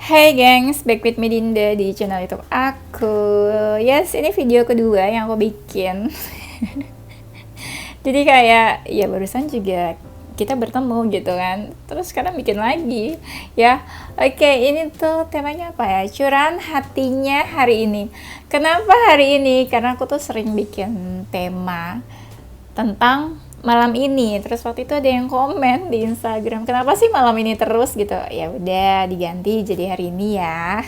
Hai gengs, back with me Dinda di channel YouTube aku. Yes, ini video kedua yang aku bikin. Jadi kayak ya barusan juga kita bertemu gitu kan. Terus sekarang bikin lagi. Ya. Oke, ini tuh temanya apa ya? Curahan hatinya hari ini. Kenapa hari ini? Karena aku tuh sering bikin tema tentang malam ini. Terus waktu itu ada yang komen di Instagram, kenapa sih malam ini terus gitu. Ya udah diganti jadi hari ini ya.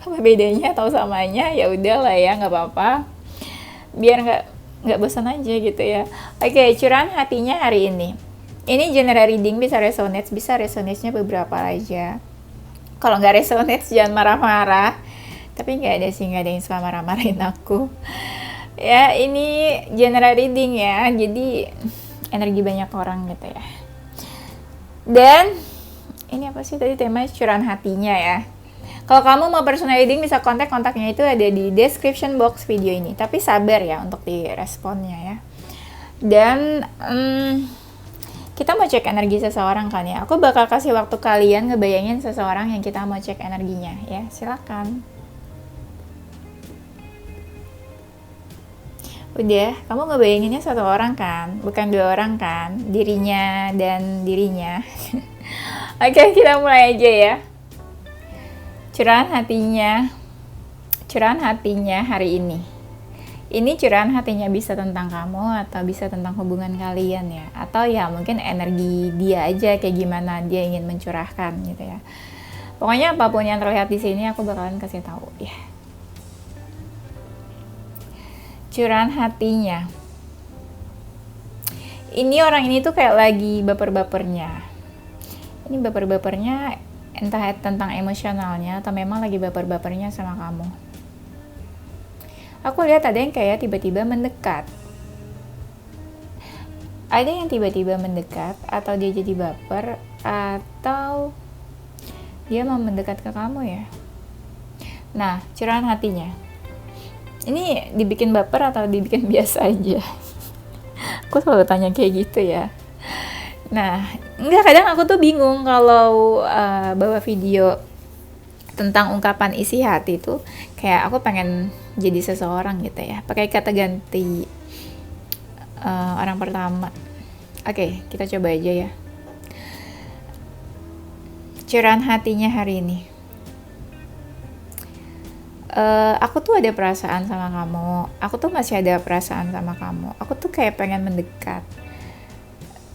Apa bedanya atau samanya? Ya udahlah ya, nggak apa-apa. Biar nggak bosan aja gitu ya. Oke, curahan hatinya hari ini. Ini general reading, bisa resonate, bisa resonate-nya beberapa aja. Kalau nggak resonate jangan marah-marah. Tapi nggak ada sih, nggak ada yang suka marah-marahin aku. Ya, ini general reading ya, jadi energi banyak orang gitu ya. Dan ini apa sih tadi tema curahan hatinya ya. Kalau kamu mau personal reading bisa kontaknya itu ada di description box video ini. Tapi sabar ya untuk diresponnya ya. Dan kita mau cek energi seseorang kan ya. Aku bakal kasih waktu kalian ngebayangin seseorang yang kita mau cek energinya ya. Silakan. Udah, kamu ngebayanginnya satu orang kan? Bukan dua orang kan? Dirinya dan dirinya. Oke, kita mulai aja ya. Curahan hatinya. Curahan hatinya hari ini. Ini curahan hatinya bisa tentang kamu atau bisa tentang hubungan kalian ya. Atau ya mungkin energi dia aja kayak gimana dia ingin mencurahkan gitu ya. Pokoknya apapun yang terlihat di sini aku bakalan kasih tahu ya. Curahan hatinya. Ini orang ini tuh kayak lagi baper-bapernya. Ini baper-bapernya entah tentang emosionalnya atau memang lagi baper-bapernya sama kamu. Aku lihat ada yang kayak tiba-tiba mendekat. Ada yang tiba-tiba mendekat atau dia jadi baper atau dia mau mendekat ke kamu ya. Nah, curahan hatinya. Ini dibikin baper atau dibikin biasa aja? Aku selalu tanya kayak gitu ya. Nah, enggak, kadang aku tuh bingung kalau bawa video tentang ungkapan isi hati tuh. Kayak aku pengen jadi seseorang gitu ya. Pakai kata ganti orang pertama. Oke, kita coba aja ya. Curahan hatinya hari ini. Aku tuh ada perasaan sama kamu. Aku tuh masih ada perasaan sama kamu. Aku tuh kayak pengen mendekat.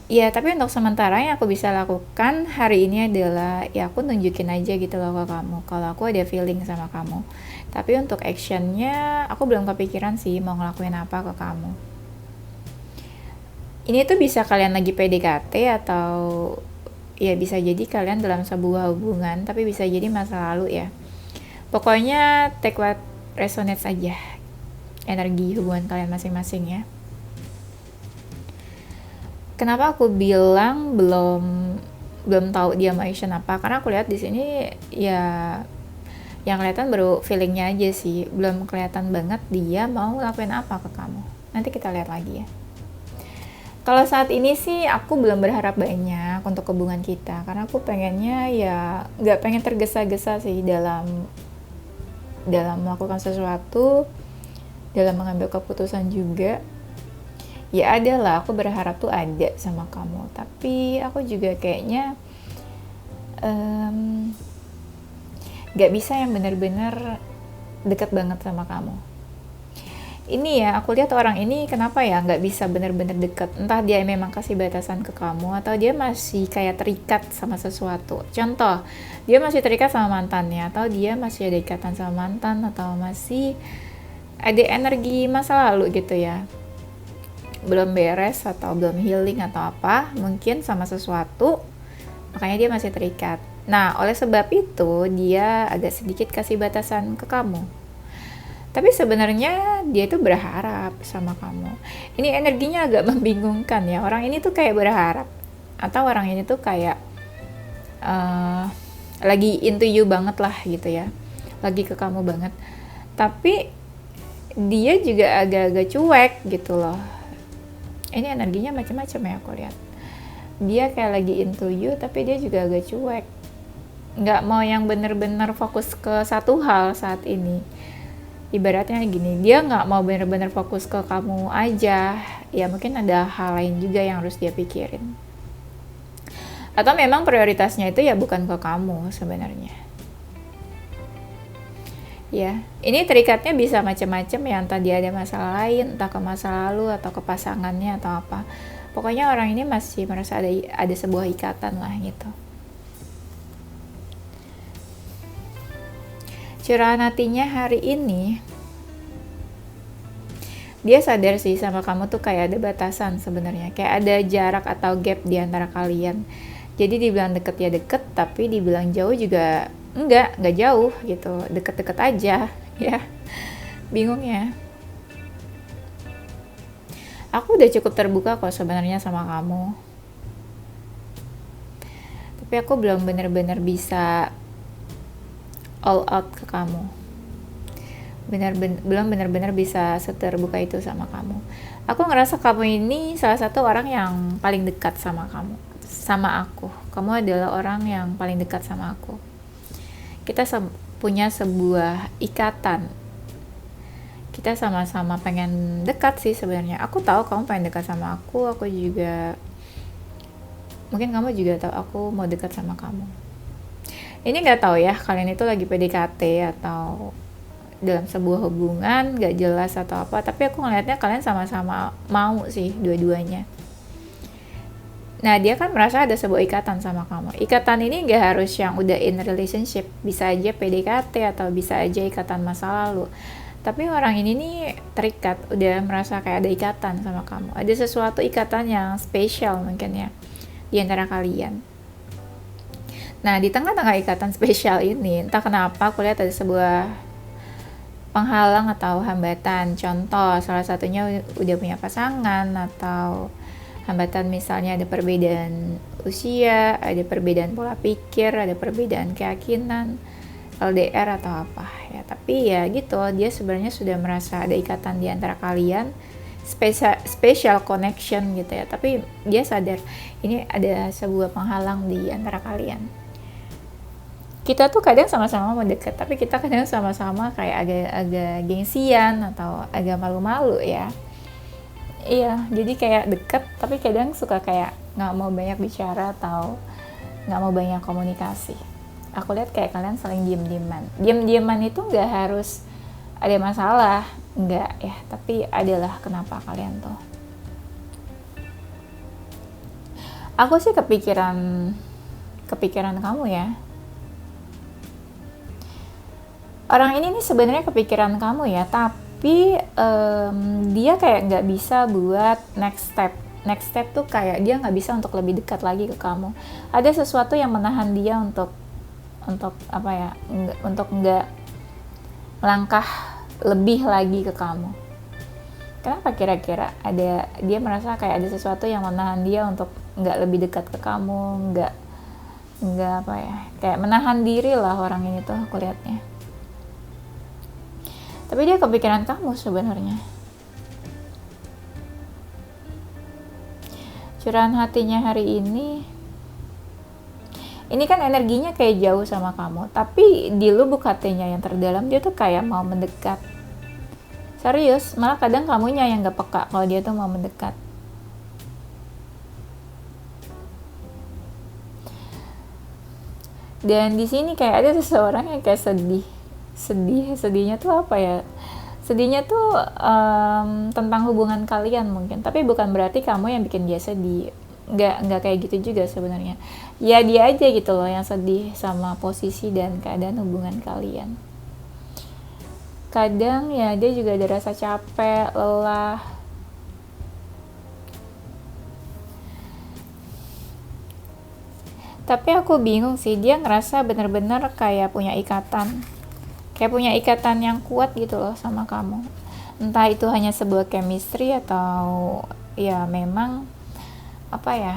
Ya, tapi untuk sementara yang aku bisa lakukan hari ini adalah ya aku nunjukin aja gitu loh ke kamu. Kalau aku ada feeling sama kamu. Tapi untuk actionnya aku belum kepikiran sih mau ngelakuin apa ke kamu. Ini tuh bisa kalian lagi PDKT atau ya bisa jadi kalian dalam sebuah hubungan. Tapi bisa jadi masa lalu ya. Pokoknya take what resonates aja energi hubungan kalian masing-masing ya. Kenapa aku bilang belum tahu dia mau action apa? Karena aku lihat di sini ya yang kelihatan baru feelingnya aja sih, belum kelihatan banget dia mau ngelakuin apa ke kamu. Nanti kita lihat lagi ya. Kalau saat ini sih aku belum berharap banyak untuk hubungan kita, karena aku pengennya ya nggak pengen tergesa-gesa sih dalam melakukan sesuatu, dalam mengambil keputusan juga. Ya ada lah, aku berharap tuh ada sama kamu, tapi aku juga kayaknya gak bisa yang benar-benar deket banget sama kamu. Ini ya, aku lihat orang ini kenapa ya gak bisa benar-benar deket. Entah dia memang kasih batasan ke kamu atau dia masih kayak terikat sama sesuatu. Contoh, dia masih terikat sama mantannya, atau dia masih ada ikatan sama mantan, atau masih ada energi masa lalu gitu ya, belum beres atau belum healing atau apa, mungkin sama sesuatu, makanya dia masih terikat. Nah, oleh sebab itu dia agak sedikit kasih batasan ke kamu. Tapi sebenarnya dia itu berharap sama kamu. Ini energinya agak membingungkan ya. Orang ini tuh kayak berharap, atau orang ini tuh kayak lagi into you banget lah gitu ya, lagi ke kamu banget. Tapi dia juga agak-agak cuek gitu loh. Ini energinya macam-macam ya aku lihat. Dia kayak lagi into you, tapi dia juga agak cuek. nggak mau yang bener-bener fokus ke satu hal saat ini. Ibaratnya gini, dia nggak mau bener-bener fokus ke kamu aja, ya mungkin ada hal lain juga yang harus dia pikirin. Atau memang prioritasnya itu ya bukan ke kamu sebenarnya. Ya, ini terikatnya bisa macam-macam ya, entah dia ada masalah lain, entah ke masa lalu atau ke pasangannya atau apa. Pokoknya orang ini masih merasa ada sebuah ikatan lah gitu. Curahan hatinya hari ini, dia sadar sih sama kamu tuh kayak ada batasan sebenarnya, kayak ada jarak atau gap di antara kalian. Jadi dibilang deket ya deket, tapi dibilang jauh juga enggak jauh gitu, deket-deket aja ya. Bingung ya. Aku udah cukup terbuka kok sebenarnya sama kamu. Tapi aku belum bener-bener bisa all out ke kamu. Belum benar-benar bisa seterbuka itu sama kamu. Aku ngerasa kamu ini salah satu orang yang paling dekat sama kamu, sama aku. Kamu adalah orang yang paling dekat sama aku. Kita punya sebuah ikatan. Kita sama-sama pengen dekat sih sebenarnya. Aku tahu kamu pengen dekat sama aku juga. Mungkin kamu juga tahu aku mau dekat sama kamu. Ini nggak tahu ya, kalian itu lagi PDKT atau dalam sebuah hubungan nggak jelas atau apa, tapi aku ngelihatnya kalian sama-sama mau sih dua-duanya. Nah, dia kan merasa ada sebuah ikatan sama kamu. Ikatan ini nggak harus yang udah in relationship, bisa aja PDKT atau bisa aja ikatan masa lalu. Tapi orang ini nih terikat, udah merasa kayak ada ikatan sama kamu. Ada sesuatu ikatan yang spesial mungkin ya di antara kalian. Nah, di tengah-tengah ikatan spesial ini, entah kenapa aku lihat ada sebuah penghalang atau hambatan. Contoh, salah satunya udah punya pasangan, atau hambatan misalnya ada perbedaan usia, ada perbedaan pola pikir, ada perbedaan keyakinan, LDR atau apa ya. Tapi ya gitu, dia sebenarnya sudah merasa ada ikatan di antara kalian, special connection gitu ya. Tapi dia sadar ini ada sebuah penghalang di antara kalian. Kita tuh kadang sama-sama mau deket, tapi kita kadang sama-sama kayak agak gengsian atau agak malu-malu ya. Iya, jadi kayak deket, tapi kadang suka kayak nggak mau banyak bicara atau nggak mau banyak komunikasi. Aku lihat kayak kalian saling diem-dieman itu nggak harus ada masalah, nggak ya, tapi adalah kenapa kalian tuh. Aku sih kepikiran kamu ya. Orang ini nih sebenarnya kepikiran kamu ya, tapi dia kayak nggak bisa buat next step tuh kayak dia nggak bisa untuk lebih dekat lagi ke kamu. Ada sesuatu yang menahan dia untuk apa ya, untuk nggak melangkah lebih lagi ke kamu. Kenapa kira-kira dia merasa kayak ada sesuatu yang menahan dia untuk nggak lebih dekat ke kamu, nggak apa ya, kayak menahan diri lah orang ini tuh aku lihatnya. Tapi dia kepikiran kamu sebenarnya. Curahan hatinya hari ini kan energinya kayak jauh sama kamu, tapi di lubuk hatinya yang terdalam dia tuh kayak mau mendekat. Serius, malah kadang kamunya yang gak peka kalau dia tuh mau mendekat. Dan di sini kayak ada seseorang yang kayak sedihnya tuh apa ya, sedihnya tuh tentang hubungan kalian mungkin, tapi bukan berarti kamu yang bikin dia sedih, nggak kayak gitu juga sebenarnya. Ya dia aja gitu loh yang sedih sama posisi dan keadaan hubungan kalian. Kadang ya dia juga ada rasa capek, lelah, tapi aku bingung sih, dia ngerasa bener-bener kayak punya ikatan yang kuat gitu loh sama kamu. Entah itu hanya sebuah chemistry atau ya memang apa ya,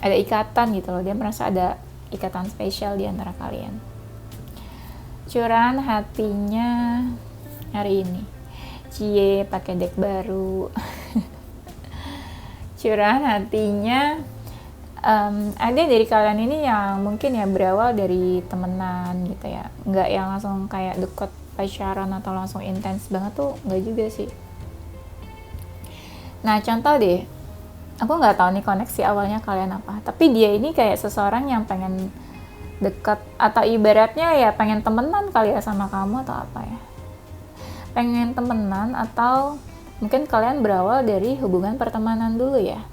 ada ikatan gitu loh. Dia merasa ada ikatan spesial di antara kalian. Curahan hatinya hari ini, cie pakai deck baru. Curahan hatinya Ada dari kalian ini yang mungkin ya berawal dari temenan gitu ya, nggak yang langsung kayak deket pacaran atau langsung intens banget tuh, nggak juga sih. Nah contoh deh, aku nggak tahu nih koneksi awalnya kalian apa, tapi dia ini kayak seseorang yang pengen deket, atau ibaratnya ya pengen temenan kali ya sama kamu, atau apa ya, pengen temenan, atau mungkin kalian berawal dari hubungan pertemanan dulu ya.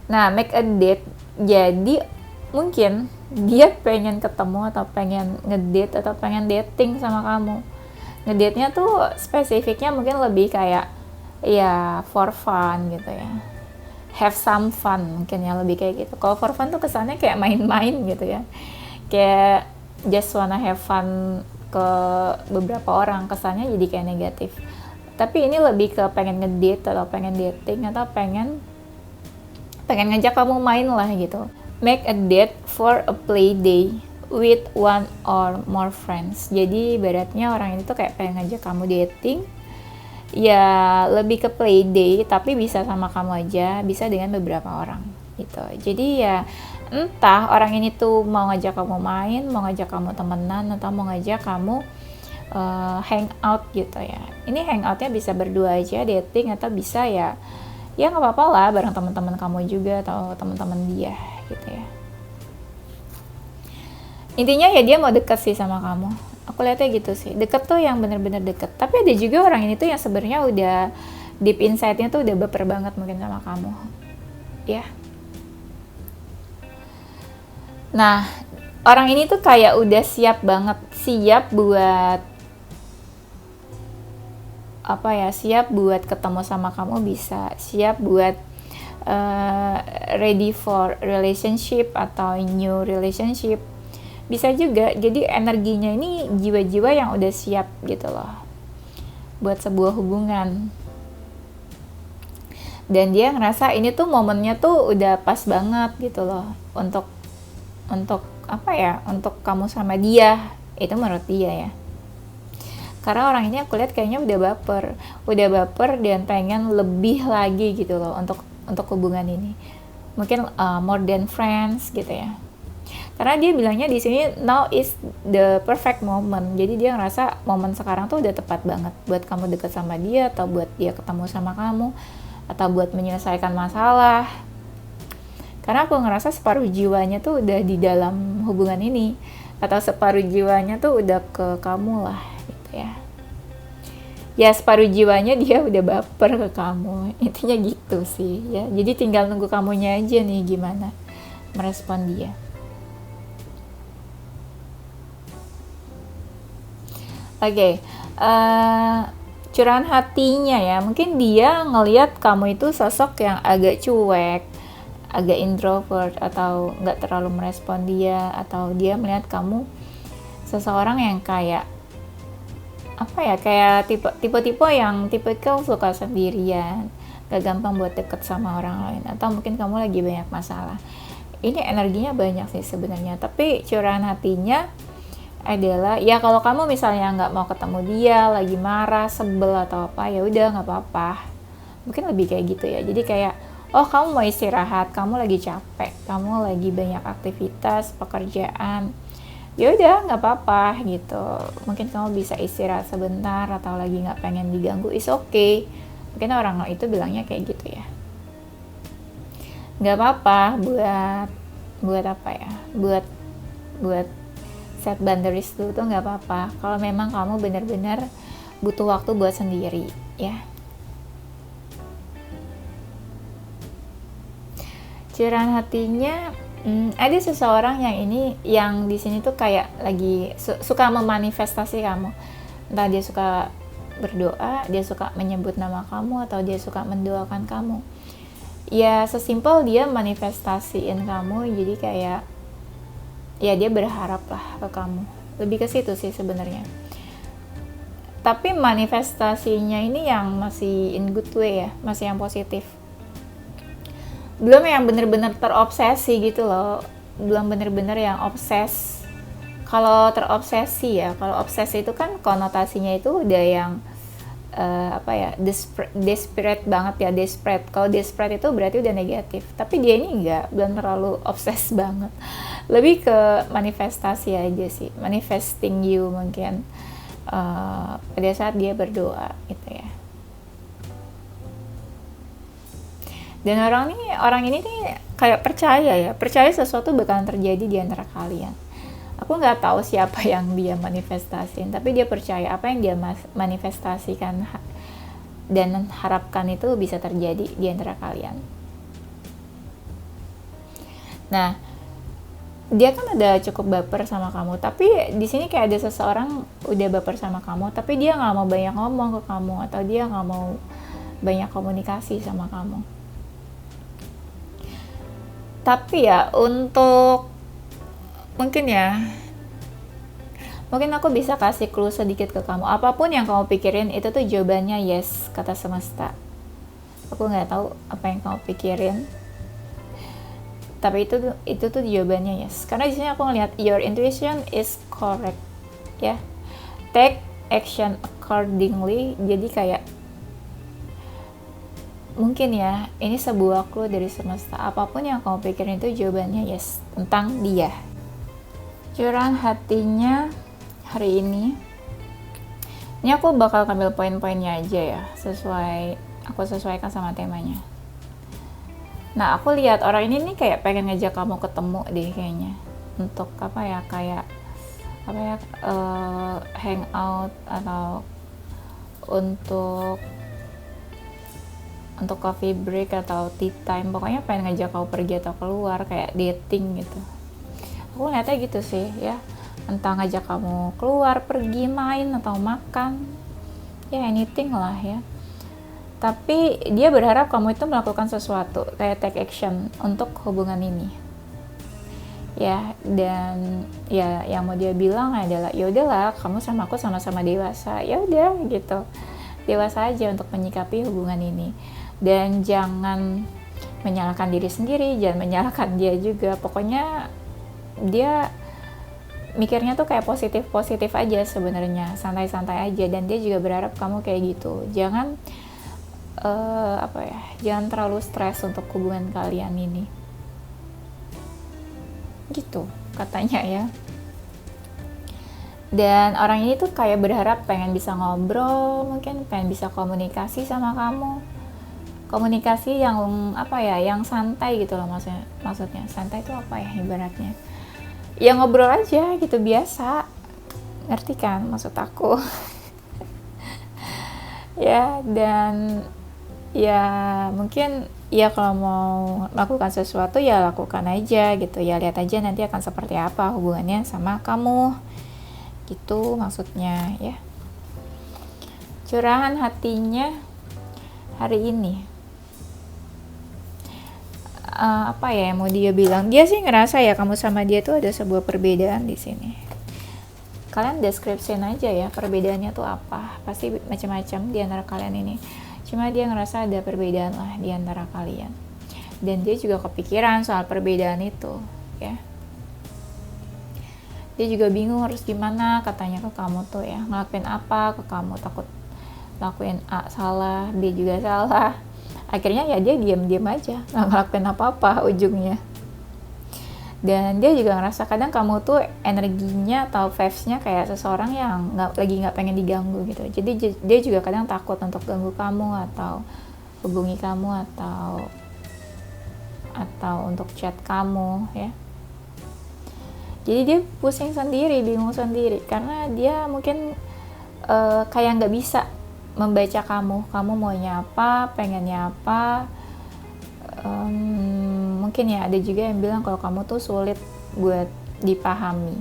Nah, make a date, jadi mungkin dia pengen ketemu atau pengen ngedate atau pengen dating sama kamu. Ngedate-nya tuh spesifiknya mungkin lebih kayak ya for fun gitu ya. Have some fun mungkin ya, lebih kayak gitu. Kalau for fun tuh kesannya kayak main-main gitu ya. Kayak just wanna have fun ke beberapa orang, kesannya jadi kayak negatif. Tapi ini lebih ke pengen ngedate atau pengen dating atau pengen ngajak kamu main lah gitu. Make a date for a play day with one or more friends. Jadi ibaratnya orang ini tuh kayak pengen ngajak kamu dating, ya lebih ke play day, tapi bisa sama kamu aja, bisa dengan beberapa orang gitu. Jadi ya entah orang ini tuh mau ngajak kamu main, mau ngajak kamu temenan, atau mau ngajak kamu hangout gitu ya. Ini hangoutnya bisa berdua aja, dating, atau bisa ya nggak apa-apa lah bareng teman-teman kamu juga atau teman-teman dia gitu ya. Intinya ya dia mau deket sih sama kamu. Aku lihatnya gitu sih, deket tuh yang bener-bener deket. Tapi ada juga orang ini tuh yang sebenarnya udah deep inside-nya tuh udah baper banget mungkin sama kamu ya. Nah, orang ini tuh kayak udah siap banget, siap buat siap buat ketemu sama kamu, bisa siap buat ready for relationship atau new relationship, bisa juga. Jadi energinya ini jiwa-jiwa yang udah siap gitu loh buat sebuah hubungan, dan dia ngerasa ini tuh momennya tuh udah pas banget gitu loh untuk untuk kamu sama dia. Itu menurut dia ya. Karena orang ini aku lihat kayaknya udah baper dan pengen lebih lagi gitu loh untuk hubungan ini. Mungkin more than friends gitu ya. Karena dia bilangnya di sini now is the perfect moment. Jadi dia ngerasa momen sekarang tuh udah tepat banget buat kamu deket sama dia, atau buat dia ketemu sama kamu, atau buat menyelesaikan masalah. Karena aku ngerasa separuh jiwanya tuh udah di dalam hubungan ini, atau separuh jiwanya tuh udah ke kamu lah gitu ya. Ya separuh jiwanya dia udah baper ke kamu, intinya gitu sih ya. Jadi tinggal nunggu kamunya aja nih gimana merespon dia. Oke, curahan hatinya ya, mungkin dia ngelihat kamu itu sosok yang agak cuek, agak introvert, atau nggak terlalu merespon dia, atau dia melihat kamu seseorang yang kayak kayak tipe-tipe yang tipikal suka sendirian, gak gampang buat deket sama orang lain, atau mungkin kamu lagi banyak masalah. Ini energinya banyak sih sebenarnya, tapi curahan hatinya adalah ya kalau kamu misalnya nggak mau ketemu dia, lagi marah, sebel atau apa, ya udah nggak apa-apa. Mungkin lebih kayak gitu ya. Jadi kayak kamu mau istirahat, kamu lagi capek, kamu lagi banyak aktivitas pekerjaan, ya udah nggak apa-apa gitu. Mungkin kamu bisa istirahat sebentar, atau lagi nggak pengen diganggu, is okay. Mungkin orang itu bilangnya kayak gitu ya. Nggak apa-apa buat apa ya, buat set boundaries dulu tuh nggak apa-apa. Kalau memang kamu benar-benar butuh waktu buat sendiri ya. Curahan hatinya, ada seseorang yang di sini tuh kayak lagi suka memanifestasi kamu. Entah dia suka berdoa, dia suka menyebut nama kamu, atau dia suka mendoakan kamu. Ya sesimpel dia manifestasiin kamu, jadi kayak ya dia berharap lah ke kamu. Lebih ke situ sih sebenarnya. Tapi manifestasinya ini yang masih in good way ya, masih yang positif. Belum yang bener-bener terobsesi gitu loh, belum bener-bener yang obses. Kalau terobsesi ya, kalau obsesi itu kan konotasinya itu udah yang apa ya, desperate banget ya, desperate. Kalau desperate itu berarti udah negatif, tapi dia ini enggak, belum terlalu obses banget, lebih ke manifestasi aja sih, manifesting you mungkin pada saat dia berdoa gitu ya. Dan orang ini nih kayak percaya sesuatu bakalan terjadi di antara kalian. Aku nggak tahu siapa yang dia manifestasiin, tapi dia percaya apa yang dia manifestasikan dan harapkan itu bisa terjadi di antara kalian. Nah, dia kan udah cukup baper sama kamu, tapi di sini kayak ada seseorang udah baper sama kamu, tapi dia nggak mau banyak ngomong ke kamu, atau dia nggak mau banyak komunikasi sama kamu. Tapi ya untuk mungkin aku bisa kasih clue sedikit ke kamu. Apapun yang kamu pikirin itu tuh jawabannya yes, kata semesta. Aku nggak tahu apa yang kamu pikirin, tapi itu tuh jawabannya yes. Karena di sini aku ngelihat your intuition is correct, ya. Take action accordingly. Jadi kayak mungkin ya, ini sebuah clue dari semesta. Apapun yang kamu pikirin itu jawabannya yes tentang dia. Curahan hatinya hari ini aku bakal ambil poin-poinnya aja ya, aku sesuaikan sama temanya. Nah, aku lihat orang ini nih kayak pengen ngajak kamu ketemu deh kayaknya, untuk hangout atau untuk coffee break atau tea time. Pokoknya pengen ngajak kamu pergi atau keluar, kayak dating gitu. Aku ngeliatnya gitu sih ya, entah ngajak kamu keluar, pergi, main, atau makan, ya anything lah ya. Tapi dia berharap kamu itu melakukan sesuatu, kayak take action untuk hubungan ini ya. Dan ya yang mau dia bilang adalah ya udahlah, kamu sama aku sama-sama dewasa, ya udah gitu, dewasa aja untuk menyikapi hubungan ini. Dan jangan menyalahkan diri sendiri, jangan menyalahkan dia juga. Pokoknya dia mikirnya tuh kayak positif aja sebenarnya, santai-santai aja. Dan dia juga berharap kamu kayak gitu. Jangan jangan terlalu stres untuk hubungan kalian ini, gitu katanya ya. Dan orang ini tuh kayak berharap pengen bisa ngobrol, mungkin pengen bisa komunikasi sama kamu, komunikasi yang yang santai gitu loh. Maksudnya santai itu apa ya ibaratnya, ya ngobrol aja gitu, biasa, ngerti kan maksud aku? Ya, dan ya mungkin ya kalau mau melakukan sesuatu ya lakukan aja gitu ya, lihat aja nanti akan seperti apa hubungannya sama kamu, gitu maksudnya ya. Curahan hatinya hari ini apa ya mau dia bilang. Dia sih ngerasa ya kamu sama dia tuh ada sebuah perbedaan di sini. Kalian deskripsiin aja ya perbedaannya tuh apa, pasti macam-macam di antara kalian ini. Cuma dia ngerasa ada perbedaan lah di antara kalian, dan dia juga kepikiran soal perbedaan itu ya. Dia juga bingung harus gimana katanya ke kamu tuh ya, ngelakuin apa ke kamu, takut lakuin A salah, B juga salah. Akhirnya ya dia diam-diam aja, nggak ngelakuin apa-apa ujungnya. Dan dia juga ngerasa kadang kamu tuh energinya atau vibes-nya kayak seseorang yang nggak pengen diganggu gitu. Jadi dia juga kadang takut untuk ganggu kamu atau hubungi kamu atau untuk chat kamu ya. Jadi dia pusing sendiri, bingung sendiri, karena dia mungkin kayak nggak bisa membaca kamu maunya apa, pengennya apa. Mungkin ya ada juga yang bilang kalau kamu tuh sulit buat dipahami.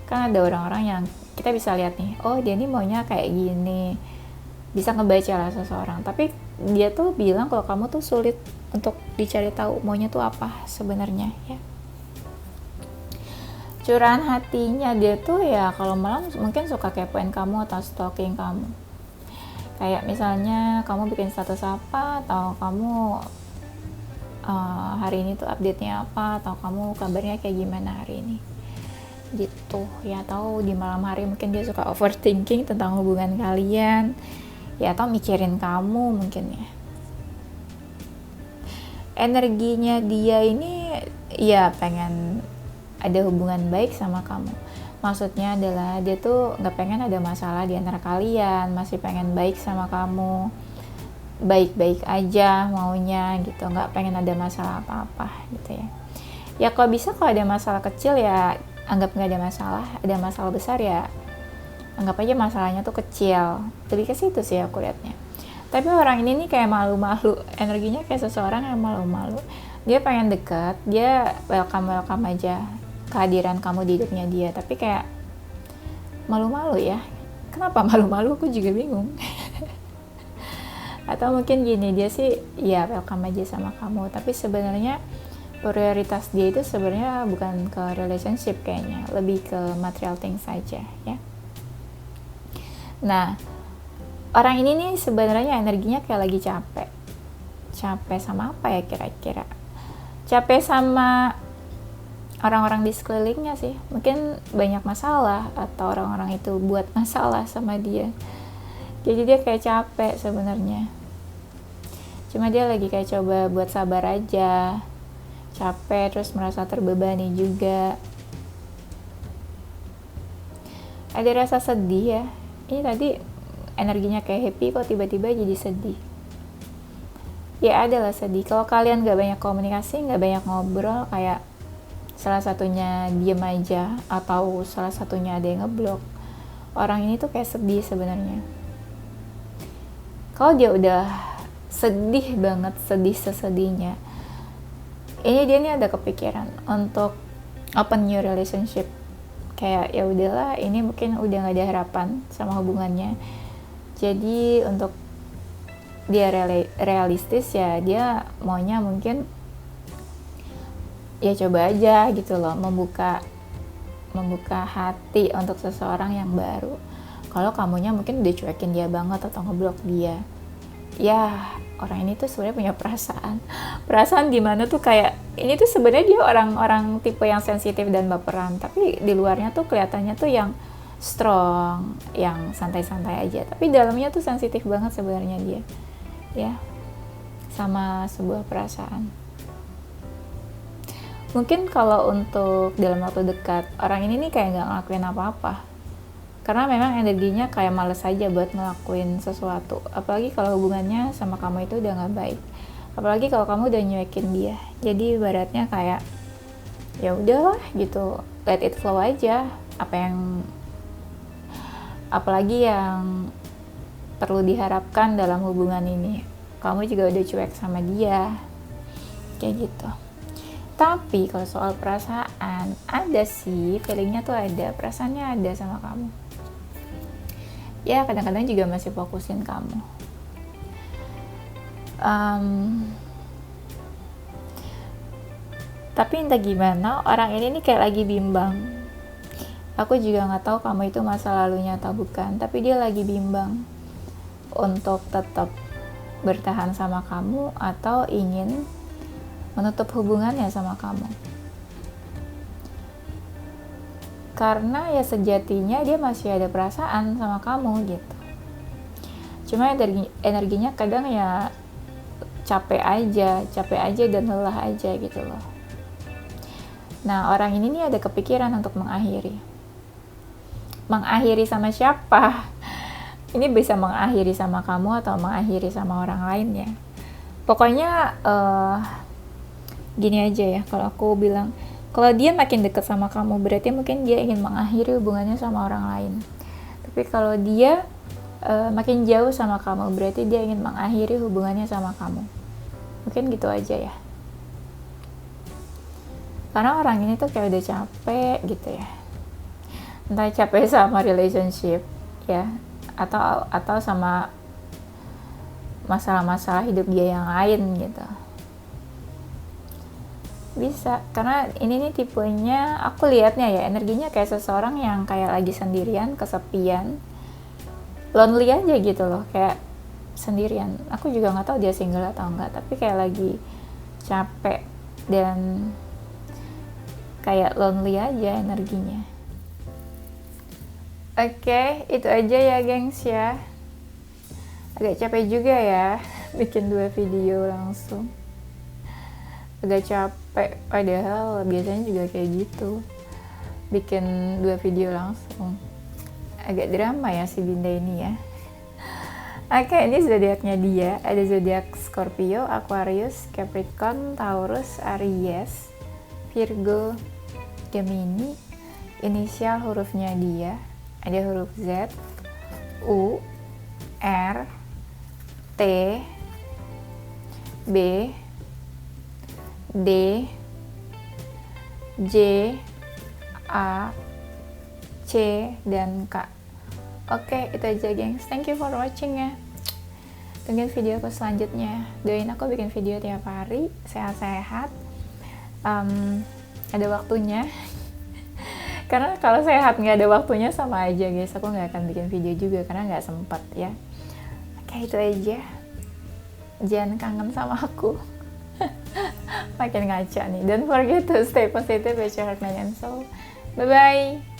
Kan ada orang-orang yang kita bisa lihat nih, oh dia nih maunya kayak gini, bisa ngebaca lah seseorang, tapi dia tuh bilang kalau kamu tuh sulit untuk dicari tahu maunya tuh apa sebenarnya ya. Curahan hatinya dia tuh ya kalau malam mungkin suka kepoin kamu atau stalking kamu. Kayak misalnya kamu bikin status apa, atau kamu hari ini tuh update-nya apa, atau kamu kabarnya kayak gimana hari ini gitu ya. Tahu di malam hari mungkin dia suka overthinking tentang hubungan kalian ya, atau mikirin kamu mungkin ya. Energinya dia ini ya pengen ada hubungan baik sama kamu. Maksudnya adalah dia tuh nggak pengen ada masalah di antara kalian, masih pengen baik sama kamu, baik-baik aja maunya gitu, nggak pengen ada masalah apa-apa gitu ya. Ya kalau bisa, kalau ada masalah kecil ya anggap nggak ada masalah besar ya anggap aja masalahnya tuh kecil. Lebih ke situ sih aku liatnya. Tapi orang ini nih kayak malu-malu, energinya kayak seseorang yang malu-malu. Dia pengen dekat, dia welcome aja kehadiran kamu di hidupnya dia, tapi kayak malu-malu ya. Kenapa malu-malu? Aku juga bingung. Atau mungkin gini, dia sih ya welcome aja sama kamu, tapi sebenarnya prioritas dia itu sebenarnya bukan ke relationship kayaknya, lebih ke material things saja ya. Nah, orang ini nih sebenarnya energinya kayak lagi capek. Capek sama apa ya kira-kira? Capek sama orang-orang di sekelilingnya sih. Mungkin banyak masalah atau orang-orang itu buat masalah sama dia. Jadi dia kayak capek sebenarnya. Cuma dia lagi kayak coba buat sabar aja. Capek terus merasa terbebani juga. Ada rasa sedih ya. Ini tadi energinya kayak happy kok tiba-tiba jadi sedih. Ya adalah sedih. Kalau kalian gak banyak komunikasi, gak banyak ngobrol, kayak salah satunya diem aja atau salah satunya ada yang ngeblok, orang ini tuh kayak sedih sebenarnya. Kalau dia udah sedih banget, sedih sesedihnya, ini dia nih ada kepikiran untuk open new relationship. Kayak ya udahlah, ini mungkin udah gak ada harapan sama hubungannya. Jadi untuk dia realistis ya, dia maunya mungkin ya coba aja gitu loh, membuka hati untuk seseorang yang baru. Kalau kamunya mungkin udah cuekin dia banget atau ngeblok dia, ya orang ini tuh sebenarnya punya perasaan dimana tuh kayak ini tuh sebenarnya dia orang tipe yang sensitif dan baperan, tapi di luarnya tuh kelihatannya tuh yang strong, yang santai-santai aja, tapi dalamnya tuh sensitif banget sebenarnya dia ya sama sebuah perasaan. Mungkin kalau untuk dalam waktu dekat, orang ini nih kayak nggak ngelakuin apa-apa karena memang energinya kayak males aja buat ngelakuin sesuatu, apalagi kalau hubungannya sama kamu itu udah nggak baik, apalagi kalau kamu udah nyuekin dia. Jadi ibaratnya kayak ya udahlah gitu, let it flow aja, apalagi yang perlu diharapkan dalam hubungan ini. Kamu juga udah cuek sama dia kayak gitu. Tapi kalau soal perasaan, ada sih feelingnya tuh ada, perasaannya ada sama kamu ya, kadang-kadang juga masih fokusin kamu. Tapi entah gimana, orang ini nih kayak lagi bimbang. Aku juga nggak tahu kamu itu masa lalunya atau bukan, tapi dia lagi bimbang untuk tetap bertahan sama kamu atau ingin menutup hubungannya sama kamu. Karena ya sejatinya dia masih ada perasaan sama kamu gitu. Cuma energinya kadang ya capek aja dan lelah aja gitu loh. Nah, orang ini nih ada kepikiran untuk mengakhiri. Mengakhiri sama siapa? Ini bisa mengakhiri sama kamu atau mengakhiri sama orang lain ya. Pokoknya gini aja ya, kalau aku bilang, kalau dia makin dekat sama kamu berarti mungkin dia ingin mengakhiri hubungannya sama orang lain. Tapi kalau dia makin jauh sama kamu berarti dia ingin mengakhiri hubungannya sama kamu. Mungkin gitu aja ya. Karena orang ini tuh kayak udah capek gitu ya. Entah capek sama relationship ya, atau sama masalah-masalah hidup dia yang lain gitu. Bisa, karena ini nih tipenya, aku lihatnya ya, energinya kayak seseorang yang kayak lagi sendirian, kesepian, lonely aja gitu loh, kayak sendirian. Aku juga nggak tahu dia single atau enggak, tapi kayak lagi capek dan kayak lonely aja energinya. Oke, itu aja ya gengs ya. Agak capek juga ya bikin 2 video langsung, agak capek, padahal biasanya juga kayak gitu, bikin 2 video langsung. Agak drama ya si Dinda ini ya. Oke, ini zodiaknya dia. Ada zodiak Scorpio, Aquarius, Capricorn, Taurus, Aries, Virgo, Gemini. Inisial hurufnya dia ada huruf Z, U, R, T, B, D, J, A, C, dan K. Oke, itu aja gengs. Thank you for watching ya. Tungguin video aku selanjutnya. Doain aku bikin video tiap hari, sehat-sehat. Ada waktunya. Karena kalau sehat nggak ada waktunya sama aja guys. Aku nggak akan bikin video juga karena nggak sempat ya. Oke, itu aja. Jangan kangen sama aku. Makin ngaca nih. Don't forget to stay positive with your heart, mind, and soul. Bye-bye.